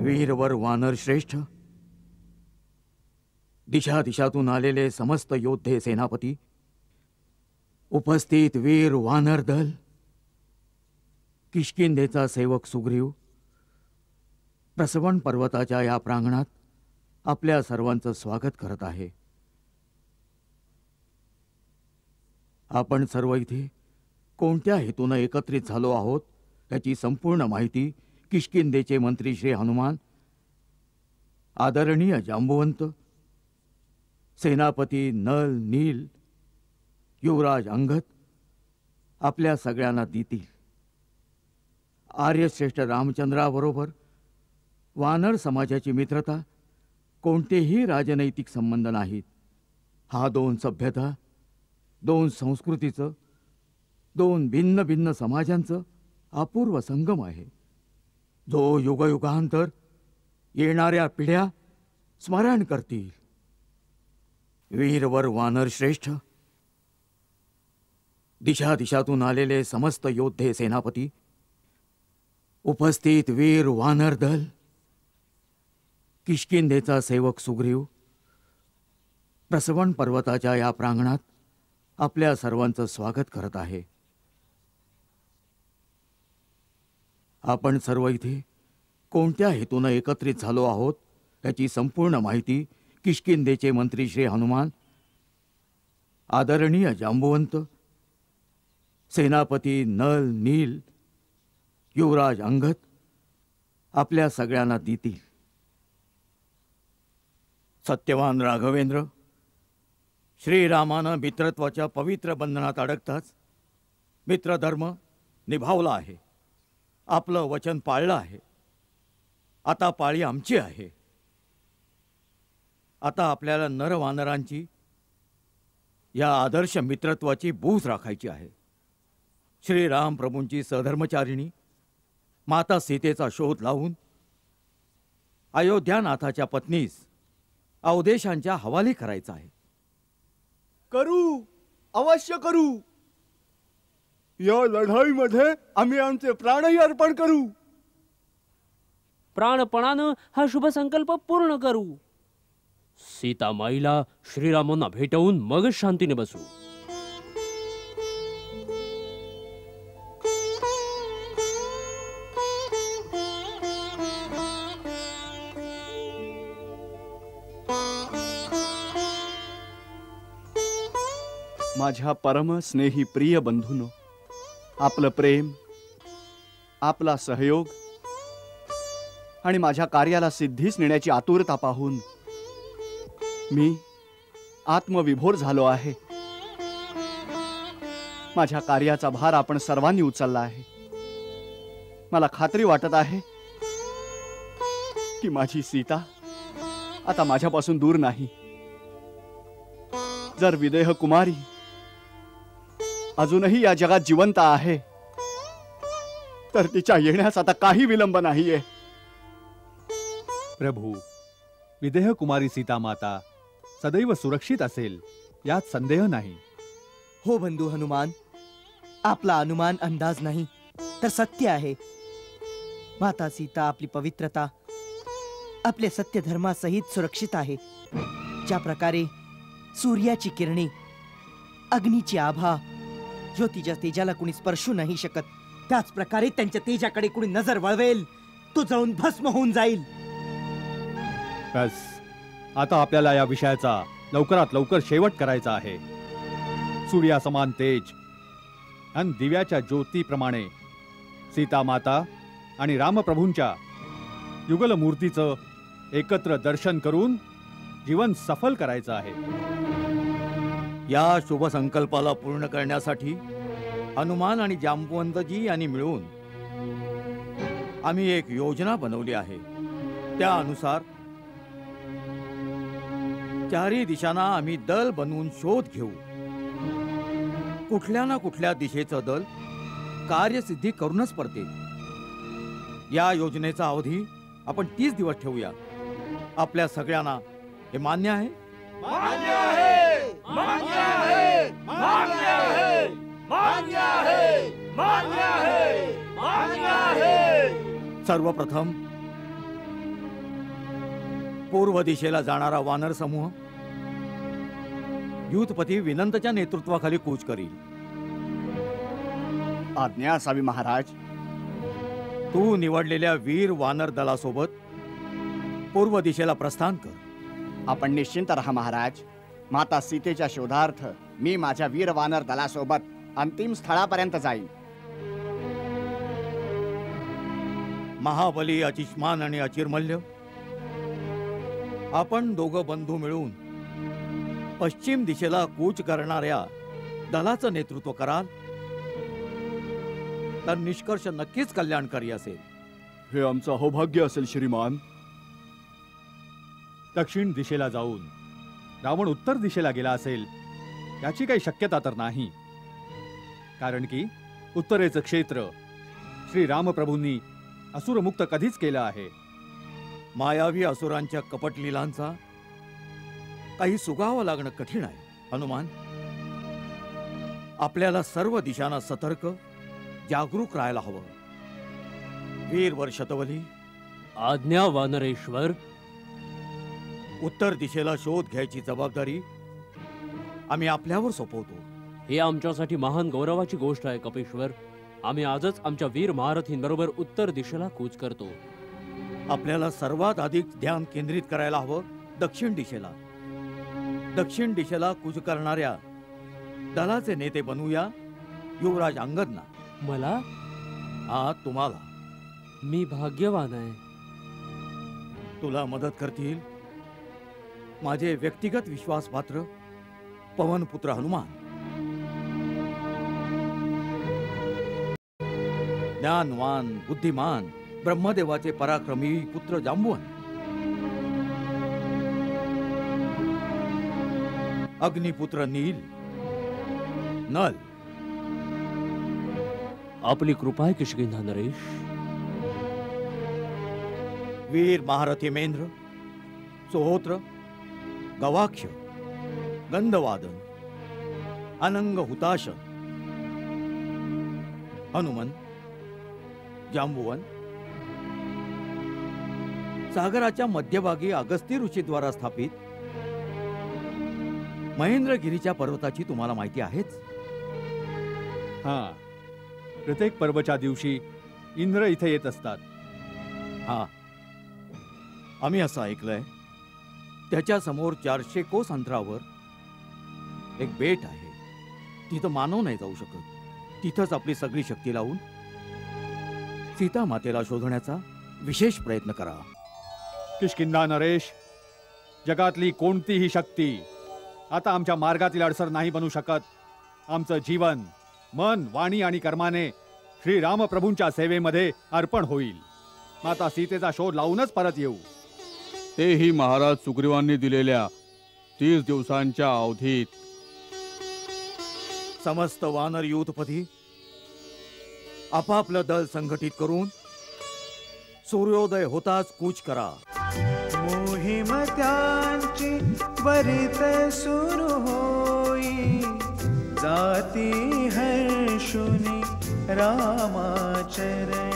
वीरवर वानर श्रेष्ठ, दिशा दिशातून आलेले समस्त योद्धे सेनापती, उपस्थित वीर वानर दल, किष्किंधेचा सेवक सुग्रीव, प्रसवण पर्वताच्या या प्रांगणात आपल्या सर्वांचं स्वागत करत आहे. आपण सर्व इथे कोणत्या हेतूनं एकत्रित झालो आहोत याची संपूर्ण माहिती किष्किंधेचे मंत्री श्री हनुमान, आदरणीय जांबुवंत, सेनापती नल, नील, युवराज अंगद आपल्या सगळ्यांना देतील. आर्यश्रेष्ठ रामचंद्राबरोबर वानर समाजाची मित्रता कोणतेही राजनैतिक संबंध नाहीत. हा दोन सभ्यता, दोन संस्कृतीचं, दोन भिन्न भिन्न समाजांचं अपूर्व संगम आहे, जो युगयुगांतर येणाऱ्या पिढ्या स्मरण करतील. वीरवर वानर श्रेष्ठ, दिशादिशातून आलेले समस्त योद्धे सेनापती, उपस्थित वीर वानर दल, किष्किंधेचा सेवक सुग्रीव, प्रसवण पर्वताच्या या प्रांगणात आपल्या सर्वांचं स्वागत करत आहे. आपण सर्व इथे कोणत्या हेतून एकत्रित झालो आहोत याची संपूर्ण माहिती किष्किंधेचे मंत्री श्री हनुमान, आदरणीय जांबुवंत, सेनापती नल नील, युवराज अंगद आपल्या सगळ्यांना देतील. सत्यवान राघवेंद्र, श्रीरामानं मित्रत्वाच्या पवित्र बंधनात अडकताच मित्रधर्म निभावला आहे, आपलं वचन पाळलं आहे. आता पाळी आमची आहे. आता आपल्याला नरवानरांची या आदर्श मित्रत्वाची बूस राखायची आहे. श्रीराम प्रभूंची सहधर्मचारिणी माता सीतेचा शोध लावून अयोध्यानाथाच्या पत्नीस अवदेशांच्या हवाली करायचा आहे. करू, अवश्य करू. या लढाईमध्ये आम्ही आमचे प्राणही अर्पण करू. प्राणपणानं हा शुभ संकल्प पूर्ण करू. सीतामाईला श्रीरामांना भेटवून मगच शांतीने बसू. माझ्या परम स्नेही प्रिय बंधूनो, आपलं प्रेम, आपला सहयोग आणि माझ्या कार्याला सिद्धीस नेण्याची आतुरता पाहून मी आत्मविभोर झालो आहे. माझ्या कार्याचा भार आपण सर्वांनी उचलला आहे. मला खात्री वाटत आहे की माझी सीता आता माझ्यापासून दूर नाही. जर विदेह कुमारी अजूनही या जगात जिवंत आहे तर तिच्या येण्यास आता काही विलंब नाहीये. प्रभू, विदेह कुमारी सीता माता सदैव सुरक्षित असेल यात संदेह नाही. हो बंधू हनुमान, आपला अनुमान अंदाज नाही तर सत्य आहे. माता सीता आपली पवित्रता आपल्या सत्य धर्मासहित सुरक्षित आहे. ज्या प्रकारे सूर्याची किरणे, अग्नीची आभा ज्योतीच्या तेजाला कुणी स्पर्शू नाही शकत, त्याच प्रकारे त्यांच्या तेजाकडे कुणी नजर वळवेल तो जळून भस्म होऊन जाईल. बस, आता आपल्याला या विषयाचा लवकरात लवकर शेवट करायचा आहे. सूर्यासमान तेज आणि दिव्याच्या ज्योतीप्रमाणे सीता माता आणि रामप्रभूंच्या युगल मूर्तीचं एकत्र दर्शन करून जीवन सफल करायचं आहे. या शुभ संकल्पाला पूर्ण करण्यासाठी हनुमान आणि जांबुवंतजी यांनी मिळून आम्ही एक योजना बनवली आहे. त्यानुसार चारी दिशांना आम्ही दल बनवून शोध घेऊ. कुठल्या ना कुठल्या दिशेचं दल कार्यसिद्धी करूनच परतेल. या योजनेचा अवधी आपण 30 दिवस ठेवूया. आपल्या सगळ्यांना हे मान्य आहे? मान्य आहे, मान्य आहे, मान्य आहे, मान्य आहे, मान्य आहे, मान्य आहे. सर्वप्रथम पूर्व दिशेला जाणारा वानर समूह युद्धपती विनंतच्या नेतृत्वाखाली कूच करील. आज्ञा असावी महाराज. तू निवडलेल्या वीर वानर दलासोबत पूर्व दिशेला प्रस्थान कर. आपण निश्चिंत रहा महाराज. माता सीतेच्या शोधार्थ मी माझ्या वीर वानर दलासोबत अंतिम स्थळापर्यंत जाईन. महाबली, अचिष्मान आणि अचिरमल्य, आपण दोघं बंधू मिळून पश्चिम दिशेला कूच करणाऱ्या दलाचं नेतृत्व कराल तर निष्कर्ष नक्कीच कल्याणकारी असेल. हे आमचं अहोभाग्य असेल श्रीमान. दक्षिण दिशेला जाऊन रावण उत्तर दिशेला गेला असेल याची काही शक्यता तर नाही, कारण की उत्तरेचं क्षेत्र श्री रामप्रभूंनी असुरमुक्त कधीच केलं आहे. मायावी असुरांच्या कपटलीलांचा काही सुगावं लागणं कठीण आहे. हनुमान, आपल्याला सर्व दिशांना सतर्क जागरूक राहायला हवं. वीर वर्षतवली. आज्ञा वानरेश्वर. उत्तर दिशेला शोध घ्यायची जबाबदारी आम्ही आपल्यावर सोपवतो. हे आमच्यासाठी महान गौरवाची गोष्ट आहे कपेश्वर. आम्ही आजच आमच्या वीर महारथींबरोबर उत्तर दिशेला कूच करतो. आपल्याला सर्वात अधिक ध्यान केंद्रित करायला हवं दक्षिण दिशेला. दक्षिण दिशेला कूच करणाऱ्या दलाचे नेते बनवूया युवराज अंगदना. मला? हा, तुम्हाला. मी भाग्यवान आहे. तुला मदत करतील माझे व्यक्तिगत विश्वासपात्र पवनपुत्र हनुमान, ज्ञानवान बुद्धिमान ब्रह्मदेवाचे पराक्रमी पुत्र जांबुवन, अग्निपुत्र नील, नल. आपली कृपा आहे किष्किंधा नरेश. वीर महारथी मेंद्र, सोहोत्र, गवाक्ष, गंधवादन, अनंग हुताशन, हनुमन, जांबुवन. सागराच्या मध्यभागी अगस्ती ऋषीद्वारा स्थापित महेंद्रगिरीच्या पर्वताची तुम्हाला माहिती आहेच. हा, प्रत्येक पर्वच्या दिवशी इंद्र इथे येत असतात. हा, आम्ही असं ऐकलंय त्याच्या समोर 400 कोस अंतरावर एक बेट आहे. तिथं मानव नाही जाऊ शकत. तिथंच आपली सगळी शक्ती लावून सीता मातेला शोधण्याचा विशेष प्रयत्न करा. किष्किंधा नरेश, जगातली कोणतीही शक्ती आता आमच्या मार्गातील अडसर नाही बनू शकत. आमचं जीवन, मन, वाणी आणि कर्माने श्री रामप्रभूंच्या सेवेमध्ये अर्पण होईल. माता सीतेचा शोध लावूनच परत येऊ. तेही महाराज सुग्रीवांनी दिलेल्या 30 दिवसांच्या अवधीत. समस्त वानर युद्धपती आपापलं दल संघटित करून सूर्योदय होताच कूच करा. मोहीम त्यांची त्वरित सुरू होई, जाती हर्षुनी रामाचरणी.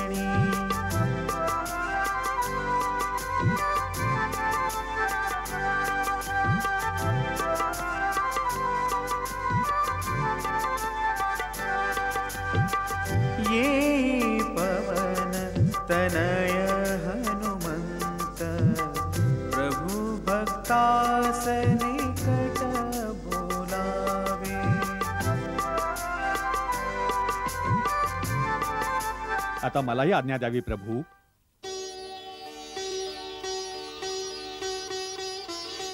ये पवन तनय हनुमंत, प्रभु भक्तास निकट बोलावे. आता मलाही आज्ञा द्यावी प्रभू.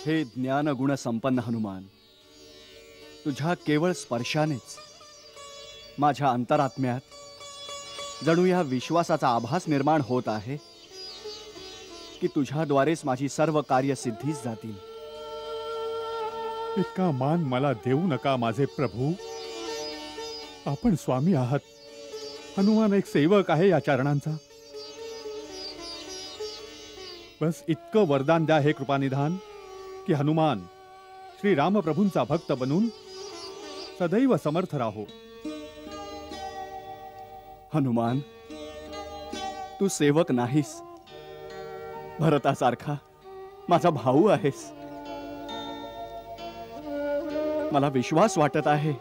हे ज्ञान गुण संपन्न हनुमान, तुझ्या केवळ स्पर्शानेच माझ्या अंतरात्म्यात जणू या विश्वासाचा आभास निर्माण होत आहे की तुझ्याद्वारेच माझी सर्व कार्य सिद्धीस जातील. इतका मान मला देऊ नका माझे प्रभू. आपण स्वामी आहात. हनुमान एक सेवक आहे या चरणांचा. बस इतकं वरदान द्या हे कृपानिधान की हनुमान श्री रामप्रभूंचा भक्त बनून सदैव समर्थ राहो. हनुमान, तू सेवक नाहीस, भरतासारखा माझा भाऊ आहेस. मला विश्वास वाटत आहे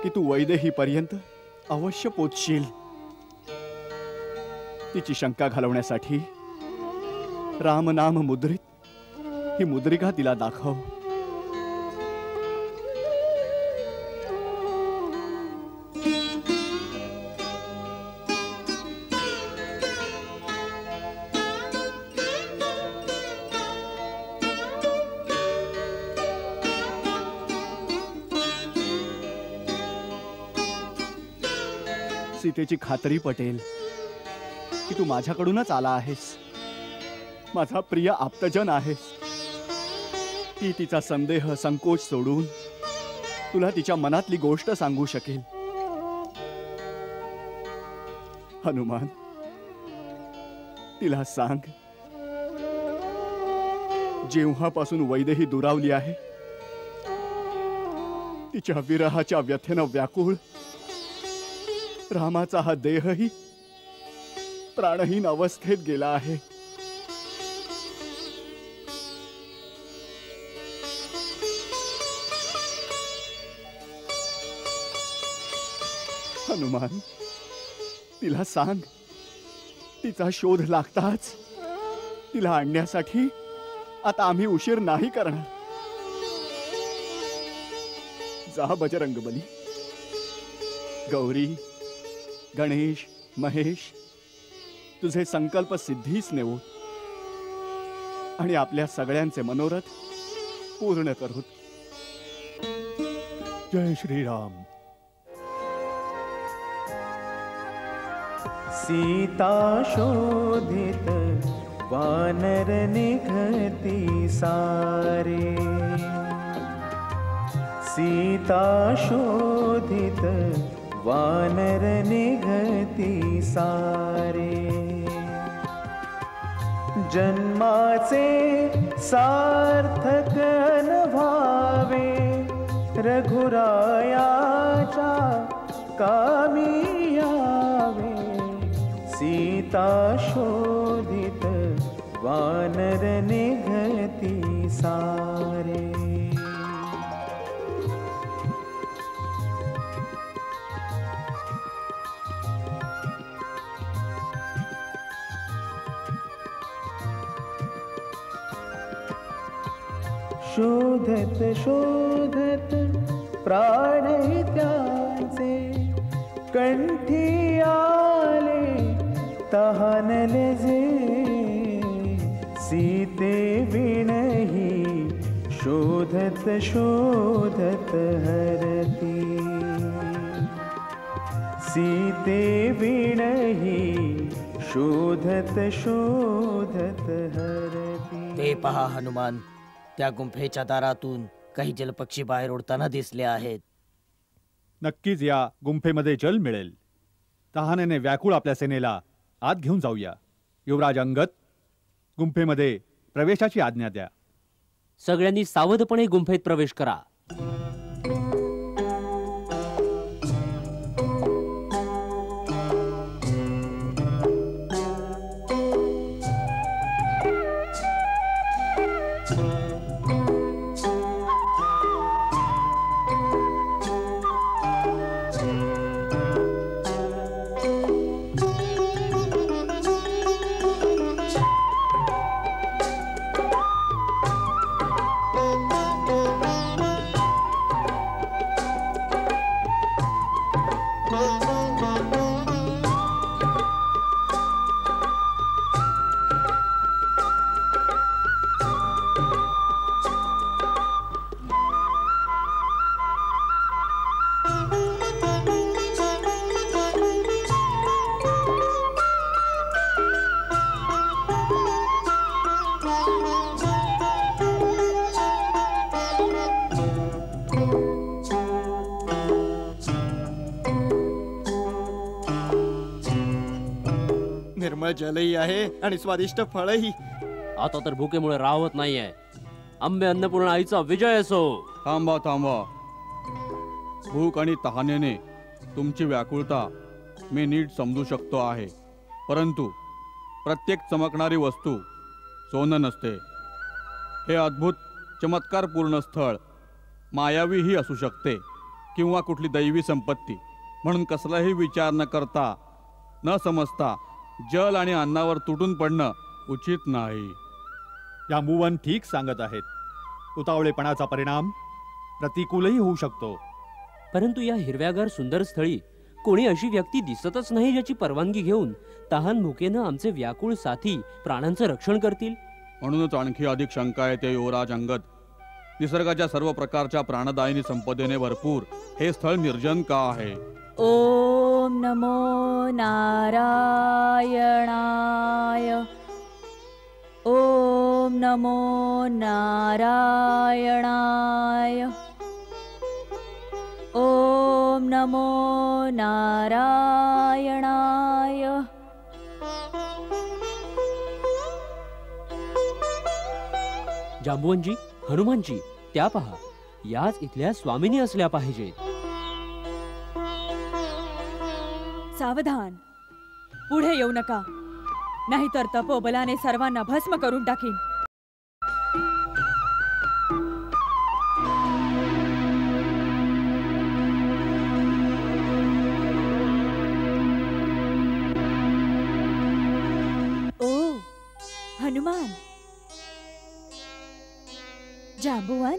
की तू वैदेहीपर्यंत अवश्य पोचशील. तिची शंका घालवण्यासाठी रामनाम मुद्रित ही मुद्रिका तिला दाखव. सीतेची खात्री पटेल की तू माझ्याकडूनच आला आहेस. माझा प्रिय आप्तजन आहेस. ती तिचा संदेह संकोच सोडून तुला तिच्या मनातली गोष्ट सांगू शकेल. हनुमान, तिला सांग, जेव्हापासून वैदेही दुरावली आहे, तिच्या विरहाच्या व्यथेनं व्याकुळ रामाचा हा देहही प्राणहीन अवस्थेत गेला आहे. हनुमान, तिला सांग, तिचा शोध लागताच तिला आणण्यासाठी आता आम्ही उशीर नाही करणार. जा बजरंगबली. गौरी, गणेश, महेश, तुझे संकल्प सिद्धीच नेवो आणि आपल्या सगळ्यांचे मनोरथ पूर्ण करू. जय श्रीराम. सीता शोधित वानर निघती सारे. सीता शोधित वानर निघती सारे. जन्माचे सार्थक न व्हावे रघुरायाच्या कामी यावे. सीता शोधित वानर निघती सारे. शोधत शोधत प्राण त्यांचे कंठी आले तहानले जे. सीते विणही शोधत शोधत हरती. सीते विणही शोधत शोधत हरती. ते पहा हनुमान, त्या गुंफेच्या दारातून काही जलपक्षी बाहेर उडताना दिसले आहेत. नक्कीच या गुंफेमध्ये जल मिळेल. तहानेने व्याकुळ आपल्या सेनेला आत घेऊन जाऊया. युवराज अंगद, गुंफेमध्ये प्रवेशाची आज्ञा द्या. सगळ्यांनी सावधपणे गुंफेत प्रवेश करा. निर्मळ जलही आहे आणि स्वादिष्ट फळही. आता तर भुकेमुळे राहत नाहीये. आंबे अन्नपूर्ण आईचा विजय असो. थांबा थांबा. भूक आणि तहानेने तुमची व्याकुळता मी नीट समजू शकतो आहे, परंतु प्रत्येक चमकणारी वस्तू सोनं नसते. हे अद्भुत चमत्कारपूर्ण स्थळ मायावीही असू शकते किंवा कुठली दैवी संपत्ती. म्हणून कसलाही विचार न करता न समजता जल आणि अन्नावर तुटून पडणं उचित नाही. या मुवन ठीक सांगत आहेत. उतावळेपणाचा परिणाम प्रतिकूलही होऊ शकतो. परंतु या हिरव्यागार सुंदर स्थळी कोणी अशी व्यक्ती दिसतच नाही ज्याची परवानगी घेऊन तहान भुकेनं आमचे व्याकुळ साथी प्राणांचं रक्षण करतील. म्हणूनच आणखी अधिक शंका येते युवराज अंगद. निसर्गाच्या सर्व प्रकारच्या प्राणदायिनी संपदेने भरपूर हे स्थळ निर्जन का आहे? ओ ॐ नमो नारायणाय। ॐ नमो नारायणाय। ॐ नमो नारायणाय। जांबुवनजी, हनुमानजी, त्या पहा, याच इथल्या स्वामिनी असल्या पाहिजेत. सावधान, पुढे येऊ नका, नाहीतर तपोबलाने सर्वांना भस्म करून टाकीन. ओ हनुमान, जांबुवन,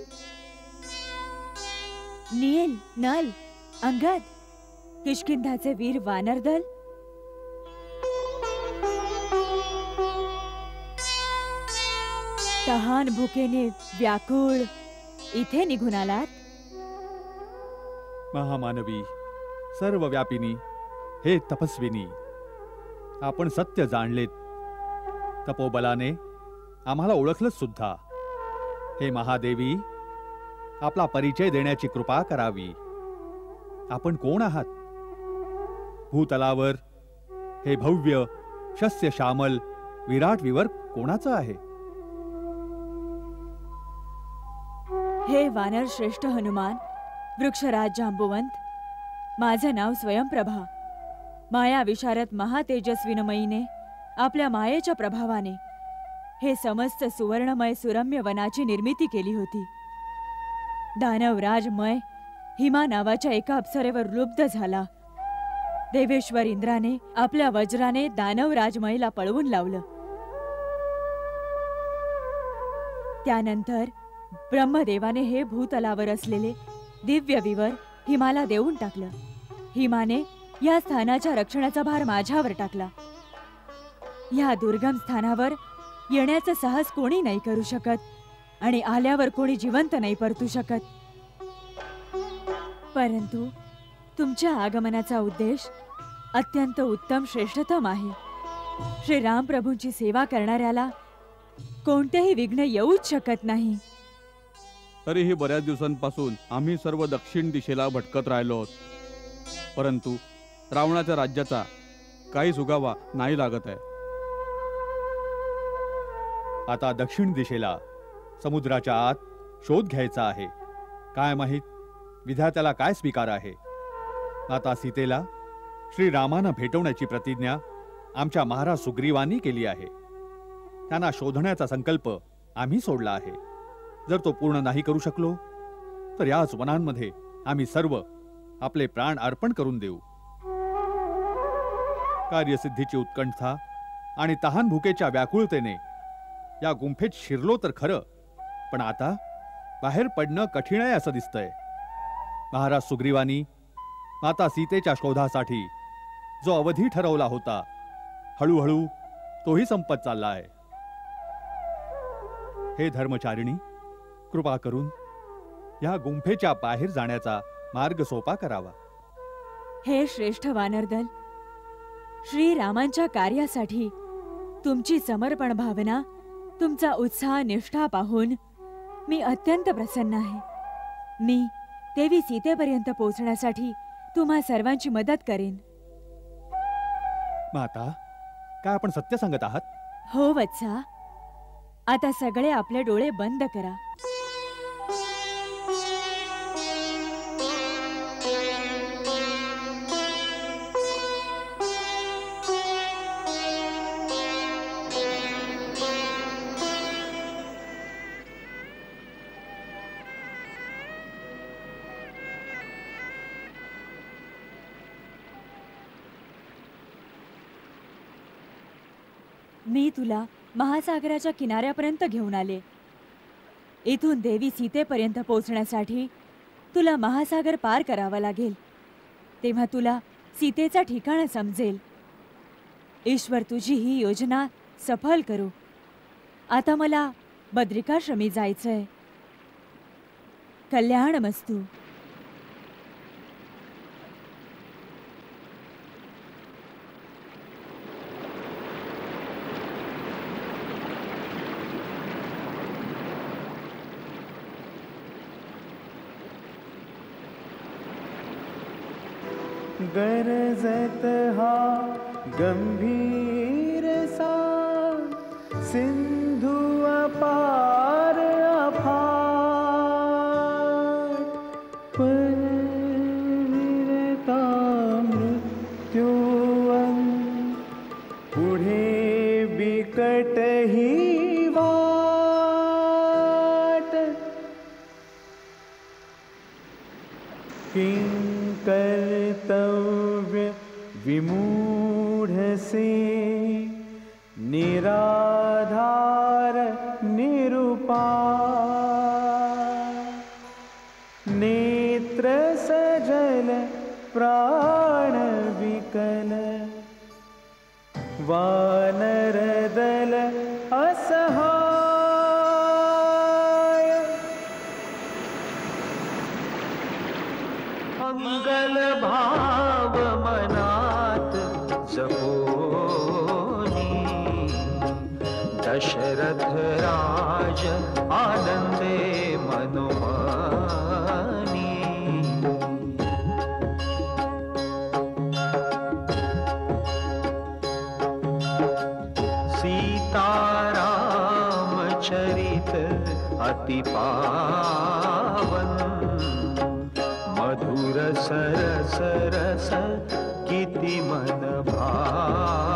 नील, नल, अंगद, किष्किंधाचे वीर वानरदल, तहान भुकेने व्याकुळ इथे निघून आलात. महामानवी, सर्वव्यापिनी, हे तपस्विनी, आपण सत्य जाणलेत. तपोबलाने आम्हाला ओळखलंच सुद्धा. हे महादेवी, आपला परिचय देण्याची कृपा करावी. आपण कोण आहात? भूतलावर हे भव्य शस्य श्यामल विराट विवर कोणाचं आहे? हे वानर श्रेष्ठ हनुमान, वृक्षराज जांबुवंत, माझं नाव स्वयंप्रभा. माया विशारद महातेजस्विनमयीने आपल्या मायेच्या प्रभावाने हे समस्त सुवर्णमय सुरम्य वनाची निर्मिती केली होती. दानवराजमय हिमा नावाच्या एका अप्सरेवर लुब्ध झाला. देवेश्वर इंद्राने आपल्या वज्राने दानवराजमयला पळवून लावलं. त्यानंतर ब्रह्मदेवाने हे भूतलावर असलेले दिव्य विवर हिमाला देऊन टाकलं. हिमाने या स्थानाच्या रक्षणाचा भार माझ्यावर टाकला. या दुर्गम स्थानावर येण्याचं साहस कोणी नाही करू शकत आणि आल्यावर कोणी जिवंत नाही परतू शकत. परंतु तुमच्या आगमनाचा उद्देश अत्यंत उत्तम श्रेष्ठतम आहे. श्री राम प्रभूंची सेवा करणाऱ्याला कोणतेही विघ्न येऊच शकत नाही. तरीही बऱ्याच दिवसांपासून आम्ही सर्व दक्षिण दिशेला भटकत राहिलो आहोत, परंतु रावणाच्या राज्याचा काही सुगावा नाही लागत आहे. आता दक्षिण दिशेला समुद्राच्या आत शोध घ्यायचा आहे. काय माहित विधात्याला काय स्वीकार आहे. आता सीतेला श्रीरामांना भेटवण्याची प्रतिज्ञा आमच्या महाराज सुग्रीवांनी केली आहे. त्यांना शोधण्याचा संकल्प आम्ही सोडला आहे. जर तो पूर्ण नाही करू शकलो तर याच वनांमध्ये आम्ही सर्व आपले प्राण अर्पण करून देऊ. कार्यसिद्धीची उत्कंठा आणि तहान भुकेच्या व्याकुळतेने या गुंफेत शिरलो तर खरं, पण आता बाहेर पडणं कठीण आहे असं दिसतंय. महाराज सुग्रीवानी माता सीतेच्या शोधासाठी जो अवधी ठरवला होता, हळूहळू तोही संपत चालला आहे. हे धर्मचारिणी, कृपा करून या गुंफेच्या बाहेर जाण्याचा मार्ग सोपा करावा. हे श्रेष्ठ वानरदल, श्रीरामांच्या कार्यासाठी तुमची समर्पण भावना, तुमचा उत्साह, निष्ठा पाहून मी अत्यंत प्रसन्न आहे. मी देवी सीतेपर्यंत पोहोचण्यासाठी तुम्हा सर्वांची मदत करेन. माता, काय आपण सत्य सांगत आहात? हो वत्सा. आता सगळे आपले डोळे बंद करा. मी तुला महासागराच्या किनाऱ्यापर्यंत घेऊन आले. इथून देवी सीतेपर्यंत पोहोचण्यासाठी तुला महासागर पार करावा लागेल. तेव्हा तुला सीतेचा ठिकाण समजेल. ईश्वर तुझी ही योजना सफल करो. आता मला बद्रिकाश्रमी जायचंय. कल्याणमस्तु. गरजत हा गंभीर सा सिंधू अपार अफाट परविरता मृत्युवन पुढे बिकट ही वाट किंकर्तव्य विमूढसे निराधार निरुपाय नेत्र सजल प्राण विकल वानरदल असहाय मंगल भाव मनात जपोनी दशरथ राज आनंदे मनोमानी सीताराम चरित अति पावन मधुर सरस रस किति मन भावन